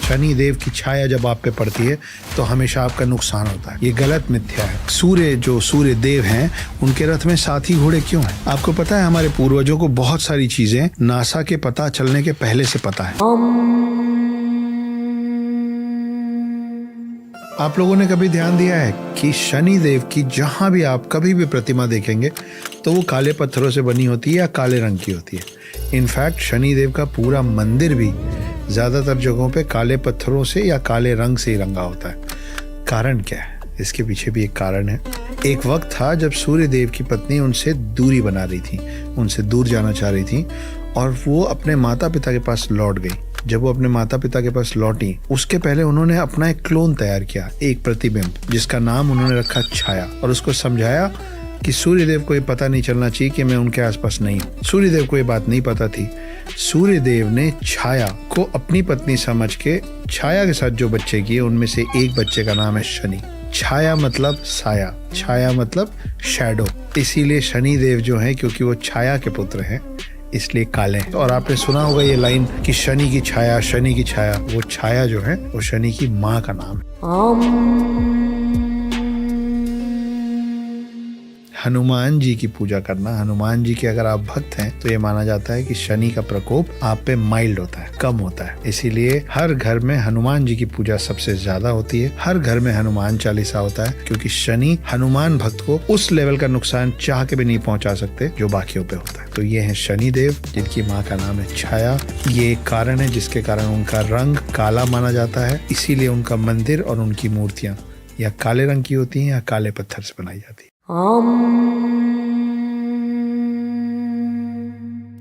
शनि देव की छाया जब आप पे पड़ती है तो हमेशा आपका नुकसान होता है। ये गलत मिथ्या है। सूर्य देव हैं, उनके रथ में 7 ही घोड़े क्यों हैं? आपको पता है हमारे पूर्वजों को बहुत सारी चीजें नासा के पता चलने के पहले से पता है। आप लोगों ने कभी ध्यान दिया है कि शनि देव की जहां भी आप कभी भी प्रतिमा देखेंगे तो वो काले पत्थरों से बनी होती है या काले रंग की होती है। इनफैक्ट शनि देव का पूरा मंदिर भी ज्यादातर जगहों पे काले पत्थरों से या काले रंग से ही रंगा होता है। कारण क्या है? इसके पीछे भी एक कारण है। एक वक्त था जब सूर्य देव की पत्नी उनसे दूरी बना रही थी, उनसे दूर जाना चाह रही थी और वो अपने माता पिता के पास लौट गई। जब वो अपने माता पिता के पास लौटी, उसके पहले उन्होंने अपना एक क्लोन तैयार किया, एक प्रतिबिंब, जिसका नाम उन्होंने रखा छाया, और उसको समझाया कि सूर्यदेव को ये पता नहीं चलना चाहिए कि मैं उनके आसपास नहीं हूँ। सूर्यदेव को ये बात नहीं पता थी। सूर्यदेव ने छाया को अपनी पत्नी समझ के छाया के साथ जो बच्चे किए उनमें से एक बच्चे का नाम है शनि। छाया मतलब साया, छाया मतलब शैडो। इसीलिए शनि देव जो है, क्योंकि वो छाया के पुत्र हैं, इसलिए काले हैं। और आपने सुना होगा ये लाइन कि शनि की छाया, शनि की छाया। वो छाया जो है वो शनि की माँ का नाम है। हनुमान जी की पूजा करना, हनुमान जी के अगर आप भक्त हैं तो ये माना जाता है कि शनि का प्रकोप आप पे माइल्ड होता है, कम होता है। इसीलिए हर घर में हनुमान जी की पूजा सबसे ज्यादा होती है। हर घर में हनुमान चालीसा होता है, क्योंकि शनि हनुमान भक्त को उस लेवल का नुकसान चाह के भी नहीं पहुंचा सकते जो बाकियों पे होता है। तो ये है शनि देव, जिनकी माँ का नाम है छाया। ये एक कारण है जिसके कारण उनका रंग काला माना जाता है। इसीलिए उनका मंदिर और उनकी मूर्तियां या काले रंग की होती हैं या काले पत्थर से बनाई जाती है।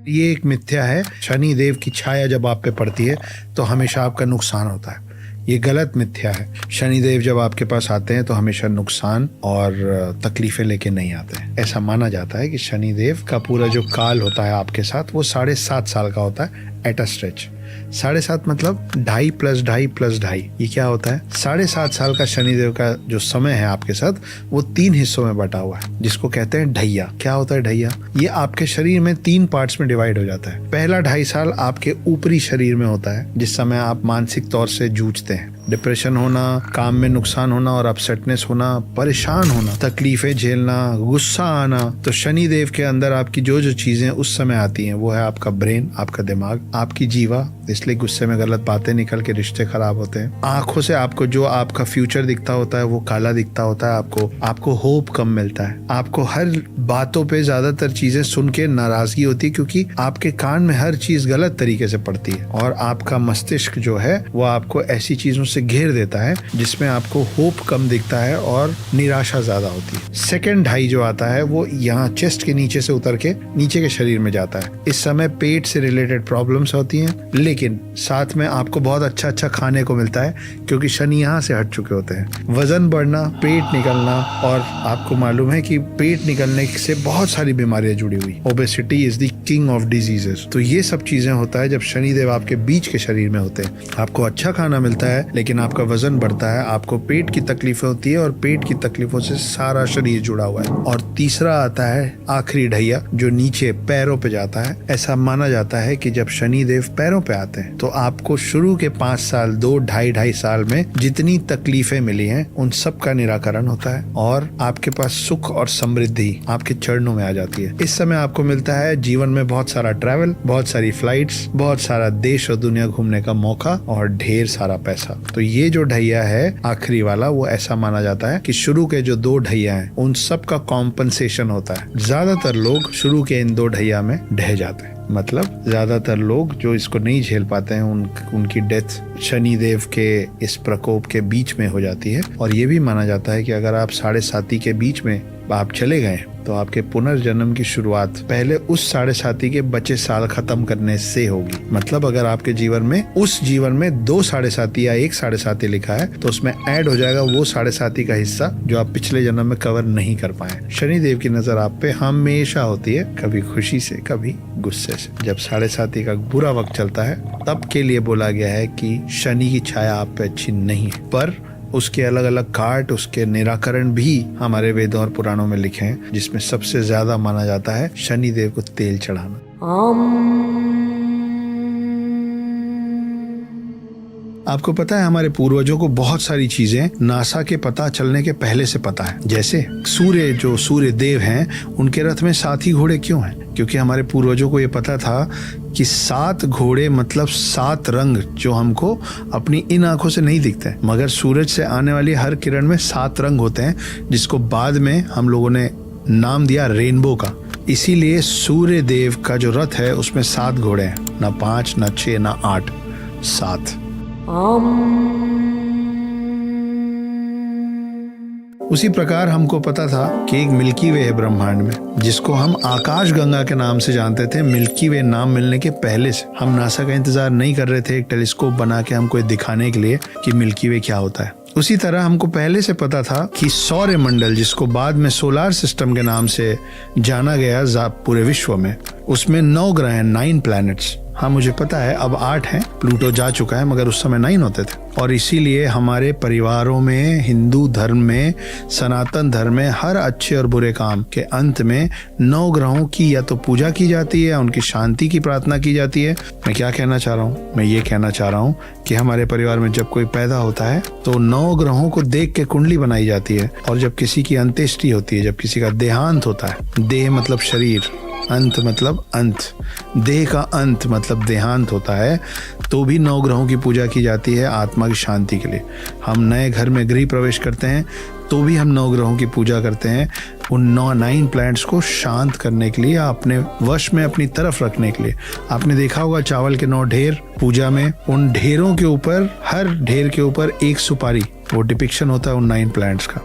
ये एक मिथ्या है। शनि देव की छाया जब आप पे पड़ती है तो हमेशा आपका नुकसान होता है। ये गलत मिथ्या है। शनि देव जब आपके पास आते हैं तो हमेशा नुकसान और तकलीफें लेके नहीं आते हैं। ऐसा माना जाता है कि शनि देव का पूरा जो काल होता है आपके साथ वो 7.5 साल का होता है एट अ स्ट्रेच। 7.5 मतलब 2.5 + 2.5 + 2.5। ये क्या होता है? 7.5 साल का शनिदेव का जो समय है आपके साथ वो 3 हिस्सों में बटा हुआ है, जिसको कहते हैं ढैया। क्या होता है ढैया? ये आपके शरीर में 3 पार्ट्स में डिवाइड हो जाता है। पहला 2.5 साल आपके ऊपरी शरीर में होता है, जिस समय आप मानसिक तौर से जूझते हैं। डिप्रेशन होना, काम में नुकसान होना और अपसेटनेस होना, परेशान होना, तकलीफें झेलना, गुस्सा आना। तो शनि देव के अंदर आपकी जो जो चीजें उस समय आती हैं वो है आपका ब्रेन, आपका दिमाग, आपकी जीवा। इसलिए गुस्से में गलत बातें निकल के रिश्ते खराब होते हैं। आंखों से आपको जो आपका फ्यूचर दिखता होता है वो काला दिखता होता है। आपको होप कम मिलता है। आपको हर बातों पे ज्यादातर चीजें सुन के नाराजगी होती है, क्योंकि आपके कान में हर चीज गलत तरीके से पड़ती है और आपका मस्तिष्क जो है वो आपको ऐसी चीजों से घेर देता है जिसमें आपको होप कम दिखता है और निराशा ज्यादा होती है। सेकंड 2.5 जो आता है वो यहाँ चेस्ट के नीचे से उतर के नीचे के शरीर में जाता है। इस समय पेट से रिलेटेड प्रॉब्लम्स होती हैं, लेकिन साथ में आपको बहुत अच्छा खाने को मिलता है, क्योंकि शनि यहाँ से हट चुके होते हैं। वजन बढ़ना, पेट निकलना, और आपको मालूम है कि पेट निकलने से बहुत सारी बीमारियां जुड़ी हुई। Obesity is the king of diseases. तो ये सब चीजें होता है जब शनिदेव आपके बीच के शरीर में होते हैं। आपको अच्छा खाना मिलता है लेकिन आपका वजन बढ़ता है, आपको पेट की तकलीफें होती है और पेट की तकलीफों से सारा शरीर जुड़ा हुआ है। और तीसरा आता है आखिरी ढैया, जो नीचे पैरों पे जाता है। ऐसा माना जाता है कि जब शनिदेव पैरों पे आते हैं तो आपको शुरू के 5 साल, 2-2.5 साल में जितनी तकलीफें मिली हैं उन सब का निराकरण होता है और आपके पास सुख और समृद्धि आपके चरणों में आ जाती है। इस समय आपको मिलता है जीवन में बहुत सारा ट्रैवल, बहुत सारी फ्लाइट्स, बहुत सारा देश और दुनिया घूमने का मौका और ढेर सारा पैसा। तो ये जो ढैया है आखिरी वाला, वो ऐसा माना जाता है कि शुरू के जो 2 ढैया हैं उन सब का कॉम्पनसेशन होता है। ज्यादातर लोग शुरू के इन 2 ढैया में ढह जाते हैं। मतलब ज्यादातर लोग जो इसको नहीं झेल पाते हैं उनकी डेथ शनिदेव के इस प्रकोप के बीच में हो जाती है। और ये भी माना जाता है कि अगर आप 7.5 के बीच में आप चले गए तो आपके पुनर्जन्म की शुरुआत पहले उस 7.5 के बचे साल खत्म करने से होगी। मतलब अगर आपके जीवन में उस जीवन में 2 7.5 या 1 7.5 लिखा है तो उसमें ऐड हो जाएगा वो 7.5 का हिस्सा जो आप पिछले जन्म में कवर नहीं कर पाए। शनिदेव की नजर आप पे हमेशा होती है, कभी खुशी से कभी गुस्से से। जब 7.5 का बुरा वक्त चलता है तब के लिए बोला गया है कि शनि की छाया आप पे अच्छी नहीं है, पर उसके अलग अलग काट, उसके निराकरण भी हमारे वेदों और पुराणों में लिखे हैं, जिसमें सबसे ज्यादा माना जाता है शनिदेव को तेल चढ़ाना। आपको पता है हमारे पूर्वजों को बहुत सारी चीजें नासा के पता चलने के पहले से पता है। जैसे सूर्य देव हैं, उनके रथ में 7 ही घोड़े क्यों हैं? क्योंकि हमारे पूर्वजों को ये पता था कि 7 घोड़े मतलब 7 रंग जो हमको अपनी इन आंखों से नहीं दिखते, मगर सूरज से आने वाली हर किरण में 7 रंग होते हैं, जिसको बाद में हम लोगों ने नाम दिया रेनबो का। इसीलिए सूर्य देव का जो रथ है उसमें 7 घोड़े हैं, ना 5, ना 6, ना 8, 7। उसी प्रकार हमको पता था कि एक मिल्की वे है ब्रह्मांड में, जिसको हम आकाश गंगा के नाम से जानते थे। मिल्की वे नाम मिलने के पहले से हम नासा का इंतजार नहीं कर रहे थे एक टेलीस्कोप बना के हमको दिखाने के लिए कि मिल्की वे क्या होता है। उसी तरह हमको पहले से पता था कि सौर मंडल, जिसको बाद में सोलार सिस्टम के नाम से जाना गया पूरे विश्व में, उसमें 9 ग्रह हैं, 9 प्लैनेट्स। हाँ, मुझे पता है अब 8 हैं, प्लूटो जा चुका है, मगर उस समय 9 होते थे। और इसीलिए हमारे परिवारों में, हिंदू धर्म में, सनातन धर्म में, हर अच्छे और बुरे काम के अंत में 9 ग्रहों की या तो पूजा की जाती है या उनकी शांति की प्रार्थना की जाती है। मैं क्या कहना चाह रहा हूँ? मैं ये कहना चाह रहा हूँ कि हमारे परिवार में जब कोई पैदा होता है तो 9 ग्रहों को देख के कुंडली बनाई जाती है, और जब किसी की अंत्येष्टि होती है, जब किसी का देहांत होता है, देह मतलब शरीर, अंत मतलब अंत, देह का अंत मतलब देहांत होता है, तो भी 9 ग्रहों की पूजा की जाती है आत्मा की शांति के लिए। हम नए घर में गृह प्रवेश करते हैं तो भी हम 9 ग्रहों की पूजा करते हैं, उन 9 प्लैनेट्स को शांत करने के लिए, अपने वश में अपनी तरफ रखने के लिए। आपने देखा होगा चावल के 9 ढेर पूजा में, उन ढेरों के ऊपर, हर ढेर के ऊपर एक सुपारी, वो डिपिक्शन होता है उन 9 प्लैनेट्स का।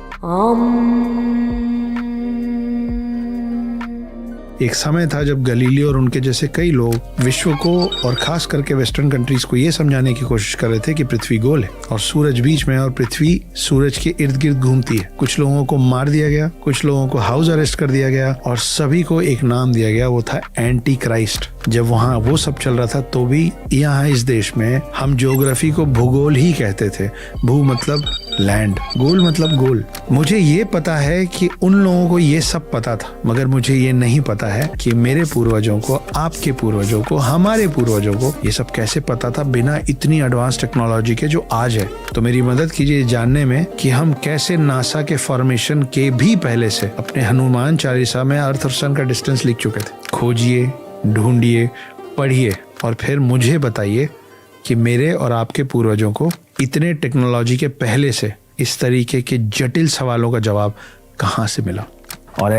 एक समय था जब गलीलियो और उनके जैसे कई लोग विश्व को और खास करके वेस्टर्न कंट्रीज को ये समझाने की कोशिश कर रहे थे कि पृथ्वी गोल है और सूरज बीच में, और पृथ्वी सूरज के इर्द गिर्द घूमती है। कुछ लोगों को मार दिया गया, कुछ लोगों को हाउस अरेस्ट कर दिया गया, और सभी को एक नाम दिया गया, वो था एंटी क्राइस्ट। जब वहाँ वो सब चल रहा था तो भी यहाँ इस देश में हम ज्योग्राफी को भूगोल ही कहते थे। भू मतलब लैंड, गोल मतलब गोल। मुझे ये पता है कि उन लोगों को ये सब पता था, मगर मुझे ये नहीं पता है कि मेरे पूर्वजों को, आपके पूर्वजों को, हमारे पूर्वजों को ये सब कैसे पता था बिना इतनी एडवांस टेक्नोलॉजी के जो आज है। तो मेरी मदद कीजिए जानने में कि हम कैसे नासा के फॉर्मेशन के भी पहले से अपने हनुमान चालीसा में अर्थ और सन का डिस्टेंस लिख चुके थे। खोजिए, ढूंढिए, पढ़िए और फिर मुझे बताइए कि मेरे और आपके पूर्वजों को इतने टेक्नोलॉजी के पहले से इस तरीके के जटिल सवालों का जवाब कहाँ से मिला। और